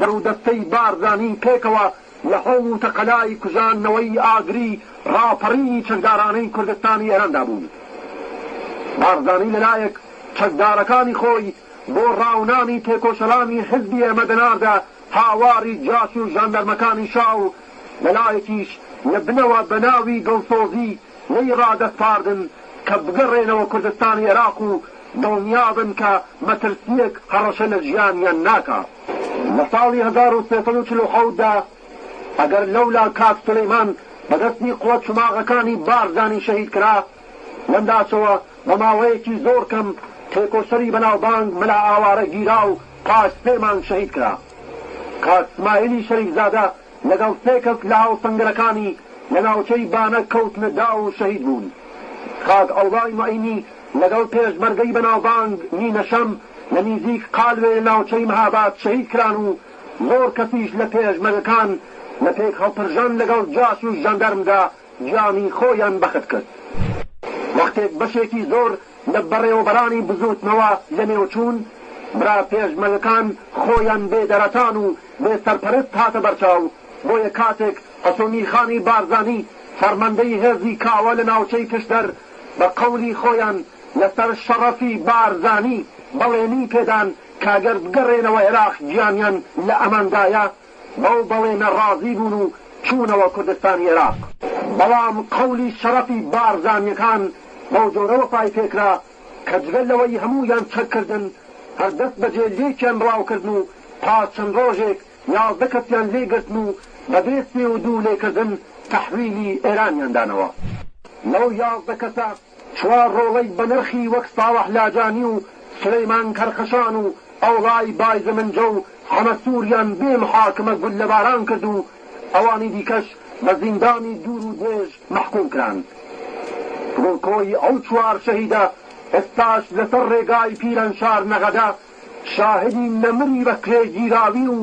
بەڕوودەستەی بارزانی پێکەوە لە هەموو تەقەلای کوژانەوەی ئاگری ڕاپەڕینی چەکدارانەی کوردستانی ئێراندا بوون. بارزانی لەلایەک چەکدارەکانی خۆی بۆ ڕاونانی تێکۆشەڵانی حزبی ئێمەدەناردا هاواری جاش و ژاندەرمەکانی شاو لەلایەکیش لە بنەوە بە ناوی گەڵسۆزی لەی ڕادەسپاردن کە بگەڕێنەوە کوردستانی عێراق و دڵنیابن کە مەترسیەک هەڕەشە لە ژیانیان ناکا. لە ساڵی 1347دا ئەگەر لەولا کاک سولەیمان بەدەستی قووەت شماغەکانی بارزانی شەهید کرا، لەمداچەوە بە ماوەیەکی زۆر کەم تێکۆشەری بەناوبانگ مەلا ئاوارە گیرا و پاش 3 مانگ شەهید کرا. کاک اسماعیلی شەریفزادە لەگەڵ 3 کەس لە هاوسەنگەرەکانی لە ناوچەی بانە کەوتنە دا و شەهید بوون. کاک ئەڵای مەعینی لەگەڵ پێشمەرگەی بەناوبانگ نینەشەم لە نزیک قالوێ لە ناوچەی مەهاباد شەهید کران و زۆر کەسیش لە پێشمەرگەکان لە پێک هەڵپرژان لەگەڵ جاش و ژاندەرمدا گیانی خۆیان بەخت کرد. وەختێک بەشێکی زۆر لە بەڕێوەبەرانی بزوتنەوە لە نێوچوون برا پێشمەرگەکان خۆیان بێدەرەتان و بێسەرپەرست هاتە بەرچاو، بۆیە کاتێک قەسۆمی خانی بارزانی فەرمەندەی هێزی کاوە لە ناوچەی پشدەر بە قەولی خۆیان لەسەر شەڕەفی بارزانی بەڵێنی پێدان کاگەر بگەڕێنەوە عێراق گیانیان لە ئەماندایە، بەو بەڵێنە ڕازی بوون و چوونەوە کوردستانی عێراق. بەڵام قەولی شەڕەفی بارزانیەکان بەو جۆرەوە پای پێکرا کە جگەل لەوەی هەموویان چەککردن هەردەست بەجێ لێکیان بڵاوکردن و تا چەند ڕۆژێک 11 کەسیان لێگرتن و بەبێ 32 لێکردن تەحویلی ئێرانیاندانەوە. لەو 11 کەسە 4 ڕۆڵەی بە نرخی وەک ساوەح لاجانی و سلەیمان کەرخەشان و ئەوڵای بایزەمەنجە و هەمە سووریان بێ محاکمە گول لە باران کرد و ئەوانی دیکەش بە زیندانی دوور و درێژ مەحکوم کران. فڕۆکۆی ئەو 4 شەهیدە ئێستاش لەسەر ڕێگای پیرەنشار نەغەدا شاهدی نەمری بە کرێگیراوی و